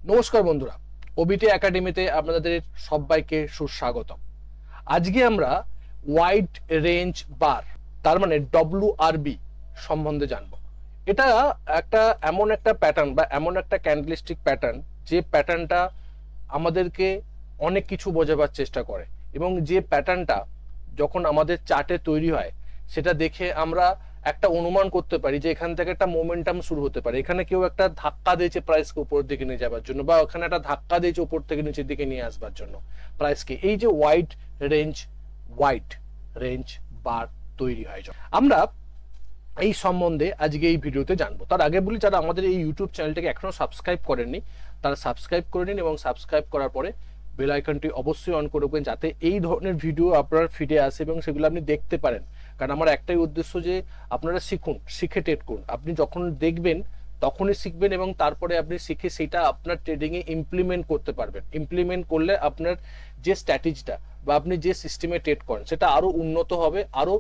নমস্কার বন্ধুরা, ওবিটি একাডেমিতে আপনাদের সবাইকে সুস্বাগতম। আজকে আমরা ওয়াইড রেঞ্জ বার, তার মানে WRB সম্বন্ধে জানবো। এটা এমন একটা প্যাটার্ন বা এমন একটা ক্যান্ডেলস্টিক প্যাটার্ন, যে প্যাটার্নটা আমাদেরকে অনেক কিছু বোঝাবার চেষ্টা করে, এবং যে প্যাটার্নটা যখন আমাদের চার্টে তৈরি হয় সেটা দেখে আমরা একটা অনুমান করতে পারি যে এখান থেকে একটা মোমেন্টাম শুরু হতে পারে। এখানে কেউ একটা ধাক্কা দিয়েছে প্রাইসকে উপরের দিকে নিয়ে যাবার জন্য, বা ওখানে একটা ধাক্কা দিয়েছে উপর থেকে নিচের দিকে নিয়ে আসবার জন্য প্রাইসকে। এই যে ওয়াইড রেঞ্জ বার তৈরি হয়, আমরা এই সম্বন্ধে আজকে এই ভিডিওতে জানবো। তার আগে বলি, যারা আমাদের এই ইউটিউব চ্যানেলটাকে এখনো সাবস্ক্রাইব করেননি তারা সাবস্ক্রাইব করে নিন, এবং সাবস্ক্রাইব করার পরে বেল আইকনটি অবশ্যই অন করে রাখবেন, যাতে এই ধরনের ভিডিও আপনার ফিডে আসে এবং সেগুলো আপনি দেখতে পারেন। কারণ আমার একটাই উদ্দেশ্য যে আপনারা শিখে ট্রেড করুন। আপনি যখন দেখবেন তখনই শিখবেন, এবং তারপরে আপনি শিখে সেটা আপনার ট্রেডিংয়ে ইমপ্লিমেন্ট করতে পারবেন। ইমপ্লিমেন্ট করলে আপনার যে স্ট্র্যাটেজিটা বা আপনি যে সিস্টেমে ট্রেড করেন সেটা আরো উন্নত হবে, আরো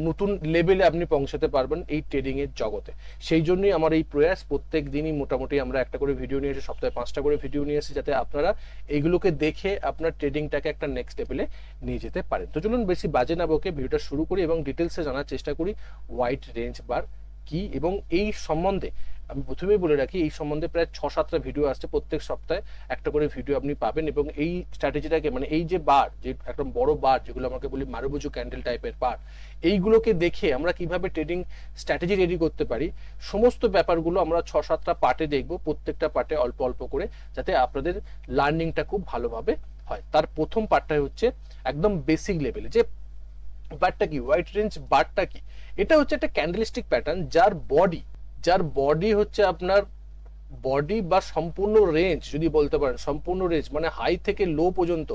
নতুন লেভেলে আপনি পৌঁছাতে পারবেন এই ট্রেডিং এর জগতে। সেই জন্যই আমার এই প্রয়াস। প্রত্যেক দিনই মোটামুটি আমরা একটা করে ভিডিও নিয়ে এসে, সপ্তাহে 5টা করে ভিডিও নিয়ে এসে, যাতে আপনারা এইগুলোকে দেখে আপনার ট্রেডিংটাকে একটা নেক্সট লেভেলে নিয়ে যেতে পারেন। তো চলুন বেশি বাজে না বকে ভিডিওটা শুরু করি এবং ডিটেলসে জানার চেষ্টা করি ওয়াইড রেঞ্জ বার কি, এবং এই সম্বন্ধে আমি প্রথমেই বলে রাখি এই সম্বন্ধে প্রায় 6-7টা ভিডিও আসছে। প্রত্যেক সপ্তাহে একটা করে ভিডিও আপনি পাবেন, এবং এই স্ট্র্যাটেজিটাকে, মানে এই যে বার, যে একটা বড় বার যেগুলো আমাকে বলি মারুবুজু ক্যান্ডেল টাইপের বার, এইগুলোকে দেখে আমরা কিভাবে ট্রেডিং স্ট্র্যাটেজি রেডি করতে পারি, সমস্ত ব্যাপারগুলো আমরা 6-7টা পার্টে দেখবো। প্রত্যেকটা পার্টে অল্প অল্প করে, যাতে আপনাদের লার্নিংটা খুব ভালোভাবে হয়। তার প্রথম পার্টটাই হচ্ছে একদম বেসিক লেভেলে, যে বারটা কি, ওয়াইড রেঞ্জ বারটা কি। এটা হচ্ছে একটা ক্যান্ডেলস্টিক প্যাটার্ন যার বডি হচ্ছে আপনার বডি বা সম্পূর্ণ রেঞ্জ, যদি বলতে পারেন সম্পূর্ণ রেঞ্জ মানে হাই থেকে লো পর্যন্ত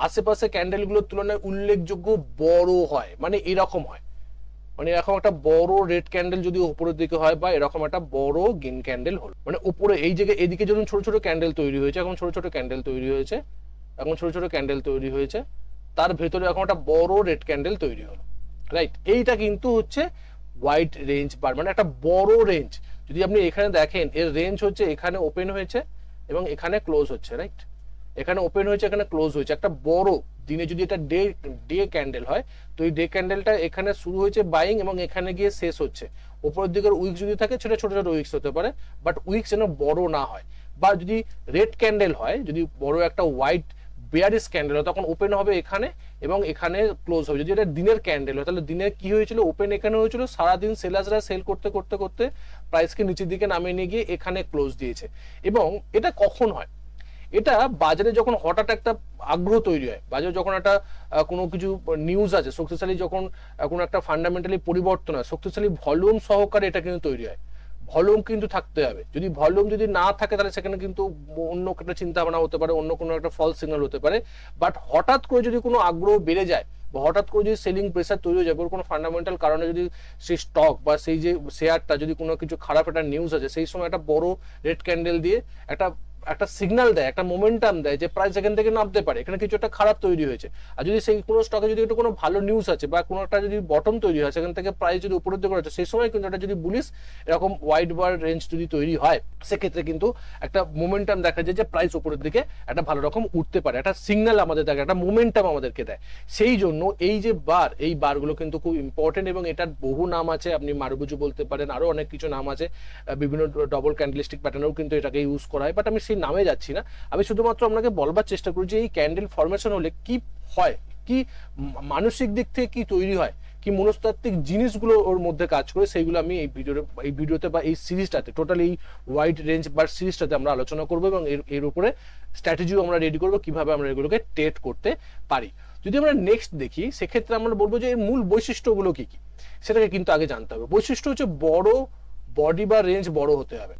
আশেপাশে ক্যান্ডেলগুলোর তুলনায় উল্লেখযোগ্য বড় হয়। মানে এরকম হয়, মানে এরকম একটা বড় রেড ক্যান্ডেল যদি উপরের দিকে হয়, বা এরকম একটা বড় গ্রিন ক্যান্ডেল হলো, মানে উপরে এই জায়গায় এদিকে যখন ছোট ছোট ক্যান্ডেল তৈরি হয়েছে, এখন ছোট ছোট ক্যান্ডেল তৈরি হয়েছে, তার ভেতরে এখন একটা বড় রেড ক্যান্ডেল তৈরি হলো, রাইট। এইটা কিন্তু হচ্ছে ওয়াইড রেঞ্জ বার, মানে একটা বড় রেঞ্জ। যদি আপনি এখানে দেখেন, এর রেঞ্জ হচ্ছে এখানে ওপেন হয়েছে এবং এখানে ক্লোজ হচ্ছে, রাইট। এখানে ওপেন হয়েছে, এখানে ক্লোজ হয়েছে, একটা বড় দিনে যদি এটা ডে ক্যান্ডেল হয়, তো এই ডে ক্যান্ডেলটা এখানে শুরু হয়েছে বাইং এবং এখানে গিয়ে শেষ হচ্ছে। উপরের দিকের উইক্স যদি থাকে সেটা ছোট ছোট উইক্স হতে পারে, বাট উইক্স যেন বড় না হয়। বা যদি রেড ক্যান্ডেল হয়, যদি বড় একটা হোয়াইট বেয়ারিশ ক্যান্ডেল হয়, তখন ওপেন হবে এখানে এবং এখানে ক্লোজ হবে। যদি এটা দিনের ক্যান্ডেল হয়, তাহলে দিনের কি হয়েছিল, ওপেন এখানে হয়েছিল, সারাদিন সেলার্সরা সেল করতে করতে করতে প্রাইসকে নিচের দিকে নামিয়ে নিয়ে গিয়ে এখানে ক্লোজ দিয়েছে। এবং এটা কখন হয়, এটা বাজারে যখন হঠাৎ একটা আগ্রহ তৈরি হয়, বাজারে যখন একটা কোনো কিছু নিউজ আছে শক্তিশালী, যখন কোনো একটা ফান্ডামেন্টালি পরিবর্তন হয়, শক্তিশালী ভলিউম সহকারে এটা কিন্তু তৈরি হয়। ভলিউম কিন্তু থাকতে হবে, যদি ভলিউম যদি না থাকে তাহলে সেখানে কিন্তু অন্য একটা চিন্তা ভাবনা হতে পারে, অন্য কোনো একটা ফলস সিগন্যাল হতে পারে। বাট হঠাৎ করে যদি কোনো আগ্রহ বেড়ে যায়, বা হঠাৎ করে যদি সেলিং প্রেসার তৈরি হয়ে যায়, কোনো ফান্ডামেন্টাল কারণে যদি সেই স্টক বা সেই যে শেয়ারটা, যদি কোনো কিছু খারাপ একটা নিউজ আছে, সেই সময় একটা বড় রেড ক্যান্ডেল দিয়ে একটা একটা সিগন্যাল দেয়, একটা মোমেন্টাম দেয় যে প্রাইস এখান থেকে নামতে পারে, এখানে কিছু একটা খারাপ তৈরি হয়েছে। আর যদি সেই কোনো স্টকে যদি একটু কোনো ভালো নিউজ আছে বা কোনো একটা যদি বটম তৈরি হয়, সেখান থেকে প্রাইস যদি উপরের দিকে হচ্ছে, সেই সময় কিন্তু একটা যদি বুলিশ এরকম ওয়াইড বার রেঞ্জ যদি তৈরি হয়, সেক্ষেত্রে কিন্তু একটা মোমেন্টাম দেখা যায় যে প্রাইস উপরের দিকে একটা ভালো রকম উঠতে পারে, একটা সিগন্যাল আমাদের দেখে, একটা মোমেন্টাম আমাদেরকে দেয়। সেই জন্য এই যে বার, এই বারগুলো কিন্তু খুব ইম্পর্টেন্ট, এবং এটার বহু নাম আছে। আপনি মারুবুজু বলতে পারেন, আরো অনেক কিছু নাম আছে, বিভিন্ন ডবল ক্যান্ডেলস্টিক প্যাটার্নেও কিন্তু এটাকে ইউজ করা হয়, বাট আমি সেই নামে যাচ্ছি না। আমি শুধুমাত্র আপনাকে বলবার চেষ্টা করি যে এই ক্যান্ডেল ফরমেশন হলে কি হয়, কি মানসিক দিক থেকে কি তৈরি হয়, কি মনস্তাত্ত্বিক জিনিসগুলো ওর মধ্যে কাজ করে, সেইগুলো আমি এই ভিডিওতে বা এই সিরিজটাতে, টোটাল এই ওয়াইড রেঞ্জ বার সিরিজটাতে আমরা আলোচনা করবো, এবং এর উপরে স্ট্র্যাটেজিও আমরা রেডি করবো কিভাবে আমরা এগুলোকে ট্রেড করতে পারি। যদি আমরা নেক্সট দেখি, সেক্ষেত্রে আমরা বলবো যে এর মূল বৈশিষ্ট্যগুলো কি কি, সেটাকে কিন্তু আগে জানতে হবে। বৈশিষ্ট্য হচ্ছে বড় বডি বা রেঞ্জ বড় হতে হবে।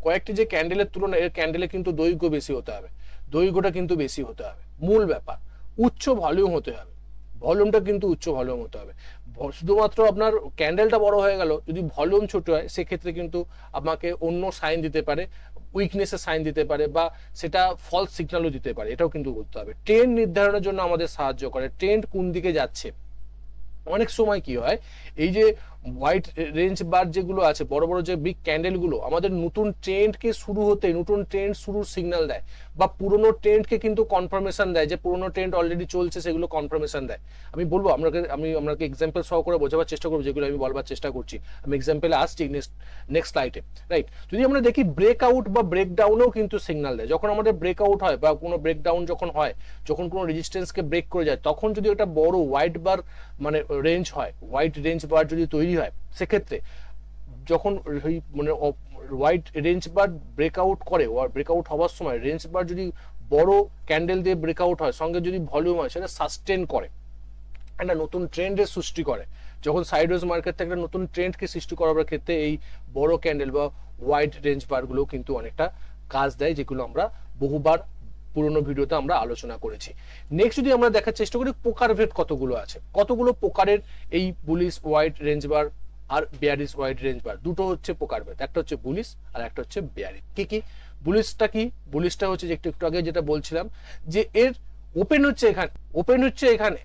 কয়েকটি যে ক্যান্ডেলের তুলনায় এর ক্যান্ডেলে কিন্তু দৈর্ঘ্য বেশি হতে হবে, দৈর্ঘ্যটা কিন্তু বেশি হতে হবে। মূল ব্যাপার উচ্চ ভলিউম হতে হবে, ভলিউমটা কিন্তু উচ্চ ভলিউম হতে হবে। শুধুমাত্র আপনার ক্যান্ডেলটা বড় হয়ে গেল, যদি ভলিউম ছোট হয়, সেক্ষেত্রে কিন্তু আমাকে অন্য সাইন দিতে পারে, উইকনেসের সাইন দিতে পারে, বা সেটা ফলস সিগন্যালও দিতে পারে। এটাও কিন্তু বলতে হবে। ট্রেন্ড নির্ধারণের জন্য আমাদের সাহায্য করে, ট্রেন্ড কোন দিকে যাচ্ছে। অনেক সময় কি হয়, এই যে হোয়াইট রেঞ্জ বার যেগুলো আছে, বড় বড় যে বিগ ক্যান্ডেলগুলো আমাদের নতুন ট্রেন্ডকে শুরু হতে, নতুন ট্রেন্ড শুরুর সিগন্যাল দেয়, বা পুরোনো ট্রেন্ডকে কিন্তু কনফার্মেশন দেয়, যে পুরোনো ট্রেন্ড অলরেডি চলছে সেগুলো কনফার্মেশন দেয়। আমি বলবো আপনাকে এক্সাম্পল সহ করে বোঝাবার চেষ্টা করবো, যেগুলো আমি বলবার চেষ্টা করছি। আমি এক্সাম্পলে আসছি নেক্সট স্লাইডে, রাইট। যদি আমরা দেখি ব্রেকআউট বা ব্রেকডাউনেও কিন্তু সিগন্যাল দেয়। যখন আমাদের ব্রেকআউট হয় বা কোনো ব্রেকডাউন যখন হয়, যখন কোনো রেজিস্ট্যান্সকে ব্রেক করে যায়, তখন যদি একটা বড় হোয়াইট বার মানে রেঞ্জ হয়, হোয়াইট রেঞ্জ বার যদি তৈরি হয়, সেক্ষেত্রে যখন মানে হোয়াইট রেঞ্জ বার ব্রেকআউট করে, ব্রেকআউট হওয়ার সময় রেঞ্জ বার যদি বড় ক্যান্ডেল দিয়ে ব্রেকআউট হয়, সঙ্গে যদি ভলিউম হয়, সেটা সাস্টেন করে, একটা নতুন ট্রেন্ডের সৃষ্টি করে। যখন সাইডওয়েজ মার্কেট থেকে একটা নতুন ট্রেন্ডকে সৃষ্টি করার ক্ষেত্রে এই বড় ক্যান্ডেল বা হোয়াইট রেঞ্জ বারগুলো কিন্তু অনেকটা কাজ দেয়, যেগুলো আমরা বহুবার পুরোনো ভিডিওতে আমরা আলোচনা করেছি। নেক্সট যদি আমরা দেখার চেষ্টা করি পোকার ভেদ কতগুলো আছে, কতগুলো প্রকারের এই বুলিশ হোয়াইট রেঞ্জ বার আর বেয়ারিশ হোয়াইট রেঞ্জ বার, দুটো হচ্ছে প্রকার ভেদ, একটা হচ্ছে বুলিশ আর একটা হচ্ছে বেয়ারিশ। কি কি বুলিশটা কি? বুলিশটা হচ্ছে যে একটু আগে যেটা বলছিলাম, যে এর ওপেন হচ্ছে এখানে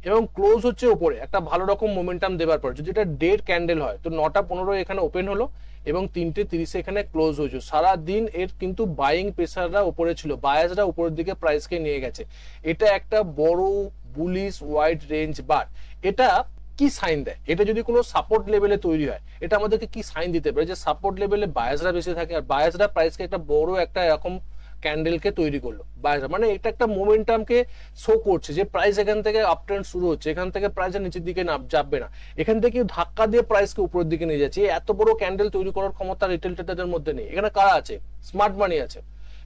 এবং ক্লোজ হচ্ছে উপরে একটা ভালো রকম মোমেন্টাম দেওয়ার পর, যদি এটা ডেড ক্যান্ডেল হয় তো 9:15 এখানে ওপেন হলো এবং 3:30 এখানে ক্লোজ হয়েছে। সারা দিন এর কিন্তু বাইং প্রেসাররা উপরে ছিল, বায়াসরা উপরের দিকে প্রাইসকে নিয়ে গেছে। এটা একটা বড় বুলিশ হোয়াইট রেঞ্জ বার। এটা কি সাইন দেয়? এটা যদি কোনো সাপোর্ট লেভেলে তৈরি হয়, এটা আমাদেরকে কি সাইন দিতে পারে? যে সাপোর্ট লেভেলে বায়াসরা বেশি থাকে আর বায়াসরা প্রাইসকে একটা বড় একটা এরকম ক্যান্ডেলকে তৈরি করলো, মানে এটা একটা মোমেন্টামকে শো করছে যে প্রাইস এখান থেকে আপ ট্রেন্ড শুরু হচ্ছে, এখান থেকে প্রাইস নিচের দিকে যাবে না, এখান থেকে ধাক্কা দিয়ে প্রাইসকে উপরের দিকে নিয়ে যাচ্ছে। এত বড় ক্যান্ডেল তৈরি করার ক্ষমতা রিটেল ট্রেডারদের মধ্যে নেই। এখানে কারা আছে? স্মার্ট মানি আছে,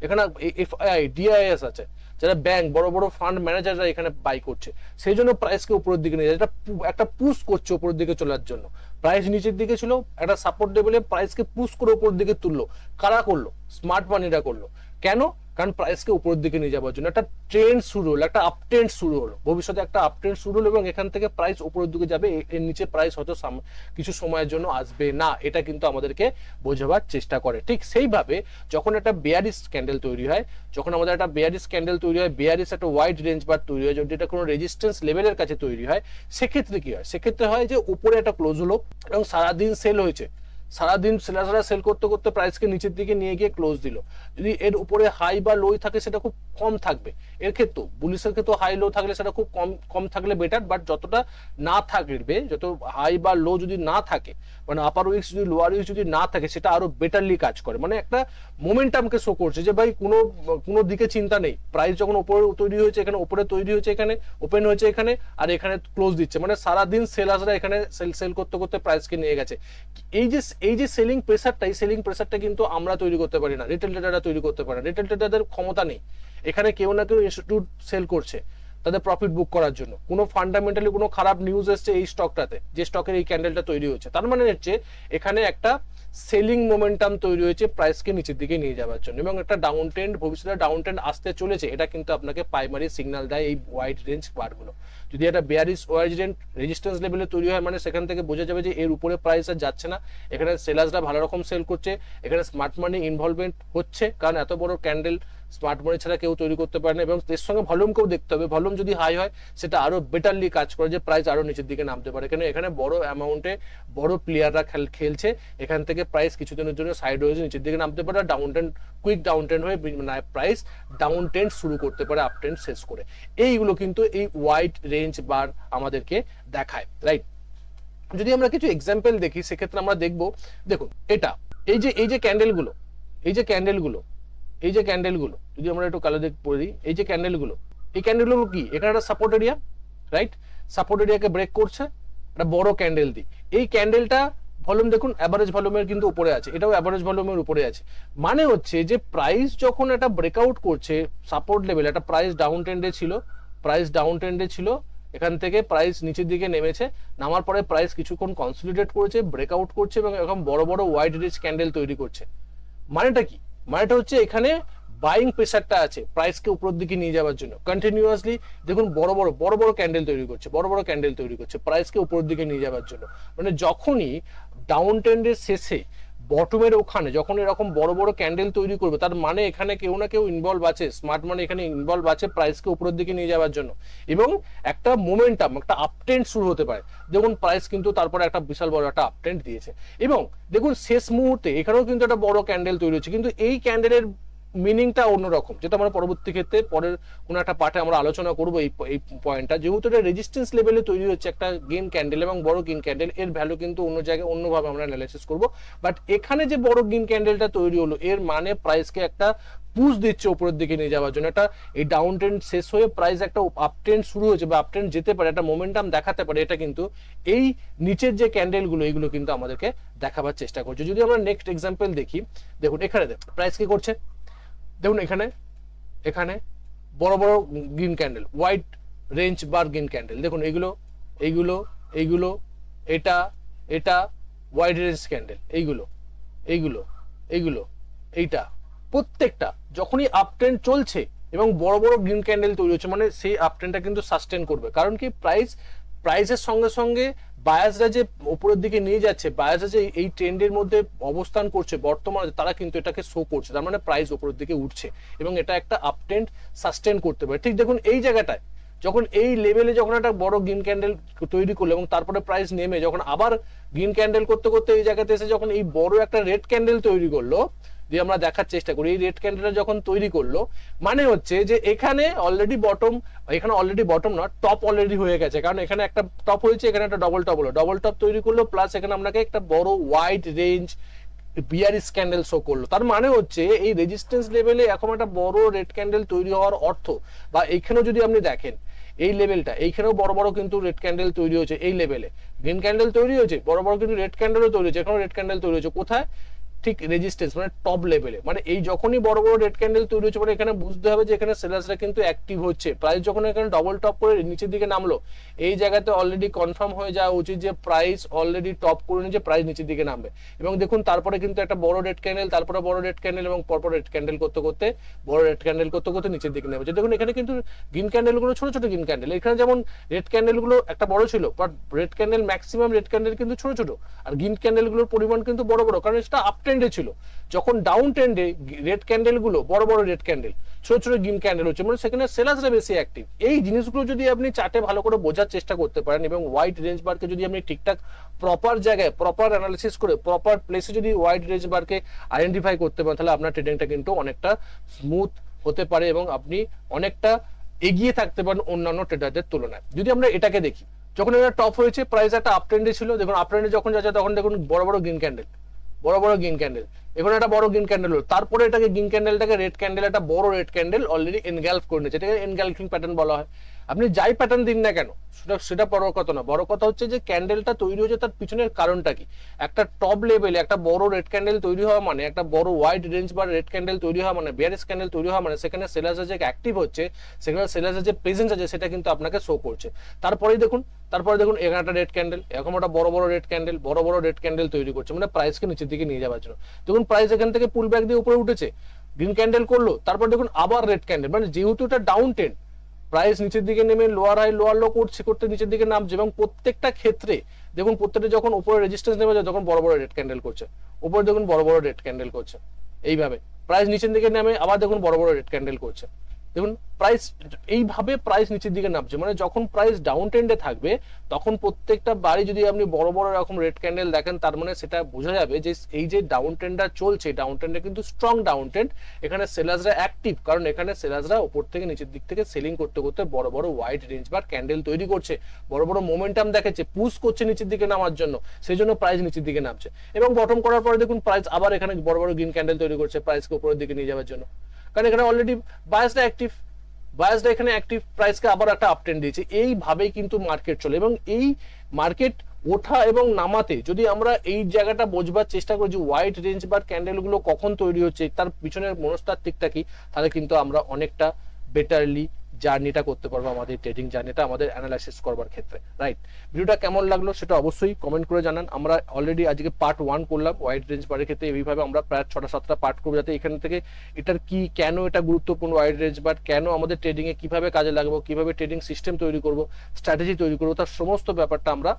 এখানে এফআইআই, ডিআইএস আছে, যারা ব্যাংক, বড় বড় ফান্ড ম্যানেজাররা এখানে বাই করছে, সেই জন্য প্রাইসকে উপরের দিকে নিয়ে যাচ্ছে। একটা পুশ করছে উপরের দিকে চলার জন্য। প্রাইস নিচের দিকে ছিল, একটা সাপোর্ট লেভেলে প্রাইসকে পুশ করে উপরের দিকে তুললো। কারা করলো? স্মার্ট মানিরা করলো। কেন? কারণ প্রাইসকে উপরের দিকে নিয়ে যাওয়ার জন্য একটা ট্রেন্ড শুরু হলো, একটা আপ ট্রেন্ড শুরু হলো, ভবিষ্যতে একটা আপ ট্রেন্ড শুরু হলো এবং এখান থেকে প্রাইস উপরের দিকে যাবে। এর নিচে প্রাইস হয়তো কিছু সময়ের জন্য আসবে না, এটা কিন্তু আমাদেরকে বোঝাবার চেষ্টা করে। ঠিক সেইভাবে যখন একটা বেয়ারিশ ক্যান্ডেল তৈরি হয়, যখন আমাদের একটা বেয়ারিশ ক্যান্ডেল তৈরি হয়, বেয়ারিশ একটা হোয়াইট রেঞ্জ বার তৈরি হয়, যদি এটা কোনো রেজিস্ট্যান্স লেভেলের কাছে তৈরি হয়, সেক্ষেত্রে কি হয়? সেক্ষেত্রে হয় যে উপরে একটা ক্লোজ হলো এবং সারাদিন সেল হয়েছে, সারাদিন সেলাররা সেল করতে করতে প্রাইসকে নিচের দিকে নিয়ে গিয়ে ক্লোজ দিল। যদি এর উপরে হাই বা লো থাকে সেটা খুব কম থাকবে। এর ক্ষেত্রে বুলিশের ক্ষেত্রে হাই লো থাকলে সেটা খুব কম থাকলে বেটার, বাট যতটা না থাকবে, যত হাই বা লো যদি না থাকে, মানে আপার উইক্স যদি লোয়ার উইক্স যদি না থাকে, সেটা আরো বেটারলি কাজ করে। মানে একটা মোমেন্টামকে শো করছে যে ভাই কোনো দিকে চিন্তা নেই, প্রাইস যখন উপরে তৈরি হয়েছে, এখানে উপরে তৈরি হয়েছে, এখানে ওপেন হয়েছে, এখানে আর এখানে ক্লোজ দিচ্ছে, মানে সারাদিন সেলাররা এখানে সেল করতে করতে প্রাইসকে নিয়ে গেছে। এই যে সেলিং প্রেসারটা, এই সেলিং প্রেসারটা কিন্তু আমরা তৈরি করতে পারি না, রিটেল ট্রেডাররা তৈরি করতে পারে না। রিটেল ট্রেডারদের ক্ষমতা নেই। এখানে কেউ না কেউ ইনস্টিটিউট সেল করছে তাদের প্রফিট বুক করার জন্য। কোনো ফান্ডামেন্টালি কোনো খারাপ নিউজ এসছে এই স্টকটাতে, যে স্টকের এই ক্যান্ডেলটা তৈরি হচ্ছে, তার মানে হচ্ছে এখানে একটা সেলিং মোমেন্টাম তৈরি হয়েছে প্রাইসকে নিচের দিকে নিয়ে যাওয়ার জন্য, এবং একটা ডাউন ট্রেন্ড, ভবিষ্যতে ডাউন ট্রেন্ড আসতে চলেছে। এটা কিন্তু আপনাকে প্রাইমারি সিগন্যাল দেয় এই হোয়াইট রেঞ্জ বারগুলো। যদি একটা বেয়ারিশ হোয়াইট রেজিস্ট্যান্স লেভেলে তৈরি হয়, মানে সেখান থেকে বোঝা যাবে যে এর উপরে প্রাইস আর যাচ্ছে না, এখানে সেলার্সরা ভালো রকম সেল করছে, এখানে স্মার্ট মানি ইনভলভমেন্ট হচ্ছে, কারণ এত বড় ক্যান্ডেল স্মার্ট মানি ছাড়া কেউ তৈরি করতে পারে না। এবং এর সঙ্গে ভলিউমকেও দেখতে হবে, ভলিউম যদি হাই হয় সেটা আরো বেটারলি কাজ করে, যে প্রাইস আরো নিচের দিকে নামতে পারে। এখানে বড় অ্যামাউন্টে বড় প্লেয়াররা খেলছে, এখান থেকে প্রাইস কিছুদিনের জন্য সাইড হয়ে নিচের দিকে নামতে পারে, down trend, quick down trend হয়ে প্রাইস ডাউন ট্রেন্ড শুরু করতে পারে আপ ট্রেন্ড শেষ করে। এইগুলো কিন্তু এই হোয়াইট রেঞ্জ বার আমাদেরকে দেখায়, রাইট। যদি আমরা কিছু এক্সাম্পল দেখি, সেক্ষেত্রে আমরা দেখবো, দেখুন এটা এই যে ক্যান্ডেলগুলো যদি আমরা একটু কালো পড়ি, এই যে ক্যান্ডেলগুলো, এই ক্যান্ডেলগুলো কি? এখানে একটা সাপোর্ট এরিয়া, রাইট? সাপোর্ট এরিয়াকে ব্রেক করছে একটা বড় ক্যান্ডেল দিয়ে। এই ক্যান্ডেলটা ভলিউম দেখুন অ্যাভারেজ ভলিউমের কিন্তু উপরে আছে, এটাও অ্যাভারেজ ভলিউমের উপরে আছে। মানে হচ্ছে যে প্রাইস যখন একটা ব্রেকআউট করছে সাপোর্ট লেভেল, একটা প্রাইস ডাউন ট্রেন্ডে ছিল, এখান থেকে প্রাইস নিচের দিকে নেমেছে, নামার পরে প্রাইস কিছুক্ষণ কনসলিডেট করেছে, ব্রেকআউট করছে এবং এরকম বড় বড় হোয়াইট রেঞ্জ ক্যান্ডেল তৈরি করছে। মানেটা কি? মানেটা হচ্ছে এখানে বাইং প্রেসারটা আছে প্রাইসকে উপরের দিকে নিয়ে যাওয়ার জন্য। কন্টিনিউয়াসলি দেখুন বড় বড় ক্যান্ডেল তৈরি করছে প্রাইসকে উপরের দিকে নিয়ে যাওয়ার জন্য। মানে যখনই ডাউন ট্রেন্ডের শেষে বটমের ওখানে যখন এরকম বড় বড় ক্যান্ডেল তৈরি করবে, তার মানে এখানে কেউ না কেউ ইনভলভ আছে, স্মার্ট মানি এখানে ইনভলভ আছে প্রাইসকে উপরের দিকে নিয়ে যাওয়ার জন্য, এবং একটা মোমেন্টাম, একটা আপট্রেন্ড শুরু হতে পারে। দেখুন প্রাইস কিন্তু তারপরে একটা বিশাল বড় একটা আপট্রেন্ড দিয়েছে, এবং দেখুন শেষ মুহূর্তে এখানেও কিন্তু একটা বড় ক্যান্ডেল তৈরি হচ্ছে, কিন্তু এই ক্যান্ডেলের মিনিংটা অন্যরকম, যেটা আমরা পরবর্তী ক্ষেত্রে পরের কোনো একটা পার্টে আমরা আলোচনা করবো। এই পয়েন্টটা যেহেতু এটা রেজিস্ট্যান্স লেভেলে তৈরি হচ্ছে একটা গেইন ক্যান্ডেল এবং বড় গেইন ক্যান্ডেল, এর ভ্যালু কিন্তু অন্য জায়গায় অন্যভাবে আমরা অ্যানালাইসিস করব। বাট এখানে যে বড় গেইন ক্যান্ডেলটা তৈরি হলো, এর মানে প্রাইসকে একটা পুশ দিচ্ছে উপরের দিকে নিয়ে যাওয়ার জন্য। একটা এই ডাউন ট্রেন্ড শেষ হয়ে প্রাইস একটা আপ ট্রেন্ড শুরু হয়েছে বা আপ ট্রেন্ড যেতে পারে, একটা মোমেন্টাম দেখাতে পারে। এটা কিন্তু এই নিচের যে ক্যান্ডেলগুলো এগুলো কিন্তু আমাদেরকে দেখাবার চেষ্টা করছে। যদি আমরা নেক্সট এক্সাম্পল দেখি, দেখুন এখানে প্রাইস কি করছে, দেখুন এখানে এখানে বড় বড় গ্রিন ক্যান্ডেল, হোয়াইট রেঞ্জ বার গ্রিন ক্যান্ডেল, দেখুন এইগুলো এইগুলো এইগুলো, এটা এটা হোয়াইট রেঞ্জ ক্যান্ডেল, এইগুলো এইগুলো এইগুলো, এইটা প্রত্যেকটা যখনই আপ ট্রেন্ড চলছে এবং বড় বড় গ্রিন ক্যান্ডেল তৈরি হচ্ছে, মানে সেই আপ ট্রেন্ডটা কিন্তু সাস্টেন করবে। কারণ কি প্রাইসের সঙ্গে সঙ্গে বায়াসরা যে উপরের দিকে নিয়ে যাচ্ছে, বায়াসরা যে এই ট্রেন্ডের মধ্যে অবস্থান করছে বর্তমানে, তারা কিন্তু এটাকে শো করছে, তার মানে প্রাইস উপরের দিকে উঠছে এবং এটা একটা আপ ট্রেন্ড সাস্টেন করতে পারে। ঠিক দেখুন এই জায়গাটায় যখন এই লেভেলে যখন একটা বড় গ্রিন ক্যান্ডেল তৈরি করলো এবং তারপরে প্রাইস নেমে যখন আবার গ্রিন ক্যান্ডেল করতে করতে এই জায়গাতে এসে যখন এই বড় একটা রেড ক্যান্ডেল তৈরি করলো, দিয়ে আমরা দেখার চেষ্টা করি এই রেড ক্যান্ডেলটা যখন তৈরি করলো, মানে হচ্ছে যে এখানে অলরেডি বটম, এখানে অলরেডি বটম না, টপ অলরেডি হয়ে গেছে। কারণ এখানে একটা টপ হয়েছে, এখানে একটা ডবল টপ হলো, ডবল টপ তৈরি করলো, প্লাস এখানে আপনাকে একটা বড় wide range bearish candle show করলো। তার মানে হচ্ছে এই রেজিস্ট্যান্স লেভেলে এখন একটা বড় রেড ক্যান্ডেল তৈরি হওয়ার অর্থ, বা এখানেও যদি আপনি দেখেন এই লেভেলটা, এইখানেও বড় বড় কিন্তু রেড ক্যান্ডেল তৈরি হয়েছে, এই লেভেলে গ্রিন ক্যান্ডেল তৈরি হয়েছে, বড় বড় কিন্তু রেড ক্যান্ডেলও তৈরি হয়েছে, এখানেও রেড ক্যান্ডেল তৈরি হয়েছে। কোথায়? ঠিক রেজিস্ট্যান্স মানে টপ লেভেলে। মানে এই যখনই বড় বড় রেড ক্যান্ডেল তৈরি হচ্ছে, মানে এখানে বুঝতে হবে যে এখানে সেলার্সরা কিন্তু অ্যাক্টিভ হচ্ছে। প্রাইস যখন এখানে ডবল টপ করে নিচের দিকে নামলো, এই জায়গাতে অলরেডি কনফার্ম হয়ে যাওয়া উচিত যে প্রাইস অলরেডি টপ করে নিচ্ছে, প্রাইস নিচের দিকে নামবে। এবং দেখুন তারপরে কিন্তু একটা বড় রেড ক্যান্ডেল, তারপরে বড় রেড ক্যান্ডেল এবং পরপর রেড ক্যান্ডেল করতে করতে বড় রেড ক্যান্ডেল করতে করতে নিচের দিকে নেমেছে। দেখুন এখানে কিন্তু গ্রিন ক্যান্ডেলগুলো ছোট ছোট গ্রিন ক্যান্ডেল, এখানে যেমন রেড ক্যান্ডেলগুলো একটা বড় ছিল, but red candle maximum red candle কিন্তু ছোট ছোট, আর গ্রিন ক্যান্ডেলগুলোর পরিমাণ কিন্তু বড় বড়, কারণ সেটা আপ ট্রেন্ডে ছিল। যখন ডাউন ট্রেন্ডে রেড ক্যান্ডেল গুলো বড় বড় রেড ক্যান্ডেল, ছোট ছোট গ্রিন ক্যান্ডেল হচ্ছে, মানে সেখানে সেলার্সরা বেশি অ্যাক্টিভ। এই জিনিসগুলো যদি আপনি চার্টে ভালো করে বোঝার চেষ্টা করতে পারেন এবং হোয়াইট রেঞ্জ বারকে যদি আপনি ঠিকঠাক প্রপার জায়গায় প্রপার অ্যানালিসিস করে প্রপার প্লেসে যদি হোয়াইট রেঞ্জ বারকে আইডেন্টিফাই করতে পারেন, তাহলে আপনার ট্রেডিংটা কিন্তু অনেকটা স্মুথ হতে পারে এবং আপনি অনেকটা এগিয়ে থাকতে পারেন অন্যান্য ট্রেডারদের তুলনায়। যদি আমরা এটাকে দেখি, যখন এটা টপ হয়েছে, প্রাইস একটা আপ ট্রেন্ডে ছিল, দেখুন আপ ট্রেন্ডে যখন যাচ্ছে তখন দেখুন বড় বড় গ্রিন ক্যান্ডেল, বড় বড় গ্রিন ক্যান্ডেল, এখন একটা বড় গ্রিন ক্যান্ডেল হলো, তারপরে এটাকে গ্রিন ক্যান্ডেলটাকে রেড ক্যান্ডেল, একটা বড় রেড ক্যান্ডেল অলরেডি এনগালফ করে নিয়েছে, এটাকে এনগালফিং প্যাটার্ন বলা হয়। আপনি যাই প্যাটার্ন দিন না কেন, সেটা বড় কথা না, বড় কথা হচ্ছে যে ক্যান্ডেলটা তৈরি হয়েছে তার পিছনের কারণটা কি। একটা টপ লেভেলে একটা বড় রেড ক্যান্ডেল তৈরি হওয়া মানে, একটা বড় ওয়াইড রেঞ্জ বা রেড ক্যান্ডেল তৈরি হওয়া মানে, বিয়ারিশ ক্যান্ডেল তৈরি হওয়া মানে, সেখানে সেলার্সরা যে অ্যাক্টিভ হচ্ছে, সেখানে সেলার্সের যে প্রেজেন্স আছে সেটা কিন্তু আপনাকে শো করছে। তারপরে দেখুন এখানে একটা রেড ক্যান্ডেল, এখন একটা বড় বড় রেড ক্যান্ডেল, বড় বড় রেড ক্যান্ডেল তৈরি করছে, মানে প্রাইসকে নিচের দিকে নিয়ে যাওয়ার জন্য। দেখুন প্রাইস এখান থেকে পুল ব্যাক দিয়ে উপরে উঠেছে, গ্রিন ক্যান্ডেল করলো, তারপর দেখুন আবার রেড ক্যান্ডেল, মানে যেহেতু এটা ডাউন ট্রেন্ড, প্রাইস নিচের দিকে নেমে লোয়ার হাই লোয়ার লো করতে নিচের দিকে নামছে, এবং প্রত্যেকটা ক্ষেত্রে দেখুন প্রত্যেকটা যখন উপরে রেজিস্ট্যান্স নেমে যায় তখন বড় বড় রেড ক্যান্ডেল করছে, উপরে দেখুন বড় বড় রেড ক্যান্ডেল করছে, এইভাবে প্রাইস নিচের দিকে নামে আবার দেখুন বড় বড় রেড ক্যান্ডেল করছে। দেখুন প্রাইস এইভাবে প্রাইস নিচের দিকে নামছে, মানে যখন প্রাইস ডাউন ট্রেন্ডে থাকবে তখন প্রত্যেকটা বাড়ি যদি আপনি বড় বড় এরকম রেড ক্যান্ডেল দেখেন, তার মানে সেটা বোঝা যাবে যে এই যে ডাউন ট্রেন্ডটা চলছে, ডাউন ট্রেন্ডে কিন্তু স্ট্রং ডাউন ট্রেন্ড, এখানে সেলার্সরা অ্যাক্টিভ, কারণ এখানে সেলার্সরা উপর থেকে নিচের দিক থেকে সেলিং করতে করতে বড় বড় ওয়াইড রেঞ্জ বার ক্যান্ডেল তৈরি করছে, বড় বড় মোমেন্টাম দেখাচ্ছে, পুশ করছে নিচের দিকে নামার জন্য, সেই জন্য প্রাইস নিচের দিকে নামছে। এবং বটম করার পরে দেখুন প্রাইস আবার এখানে বড় বড় গ্রিন ক্যান্ডেল তৈরি করছে প্রাইসকে উপরের দিকে নিয়ে যাওয়ার জন্য, কারণ এখানে অলরেডি বায়াসটা অ্যাক্টিভ, বায়াসটা এখানে অ্যাক্টিভ, প্রাইসকে আবার একটা আপট্রেন্ড দিয়েছে। এইভাবেই কিন্তু মার্কেট চলে, এবং এই মার্কেট ওঠা এবং নামাতে যদি আমরা এই জায়গাটা বোঝবার চেষ্টা করি যে হোয়াইট রেঞ্জ বার ক্যান্ডেলগুলো কখন তৈরি হচ্ছে, তার পিছনের মনস্তাত্ত্বিকটা কি, তাহলে কিন্তু আমরা অনেকটা বেটারলি জার্নিটা করতে পারবো, আমাদের ট্রেডিং জার্নিটা আমাদের অ্যানালাইসিস করবার ক্ষেত্রে। রাইট, ভিডিওটা কেমন লাগলো সেটা অবশ্যই কমেন্ট করে জানান। আমরা অলরেডি আজকে পার্ট 1 করলাম হোয়াইট রেঞ্জ বারের ক্ষেত্রে, এইভাবে আমরা প্রায় 6টা-7টা পার্ট করবো, যাতে এখান থেকে এটার কি, কেন এটা গুরুত্বপূর্ণ হোয়াইট রেঞ্জ বার, কেন আমাদের ট্রেডিং এ কিভাবে কাজে লাগবো, কিভাবে ট্রেডিং সিস্টেম তৈরি করবো, স্ট্র্যাটেজি তৈরি করবো, তার সমস্ত ব্যাপারটা আমরা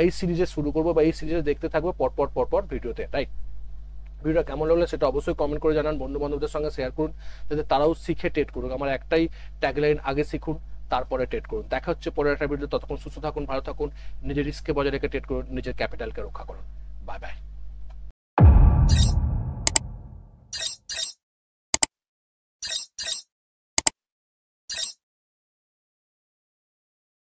এই সিরিজে শুরু করবো বা এই সিরিজে দেখতে থাকবো পরপর ভিডিওতে। রাইট। ভিডিওটা কেমন লাগলো সেটা অবশ্যই কমেন্ট করে জানান, বন্ধু বান্ধবদের সঙ্গে শেয়ার করুন যাতে তারাও শিখে ট্রেড করুক। আমার একটাই ট্যাগলাইন, আগে শিখুন তারপরে ট্রেড করুন। দেখা হচ্ছে পরের একটা ভিডিও, ততক্ষণ সুস্থ থাকুন, ভালো থাকুন, নিজের রিস্ককে বজায় রেখে ট্রেড করুন, নিজের ক্যাপিটালকে রক্ষা করুন।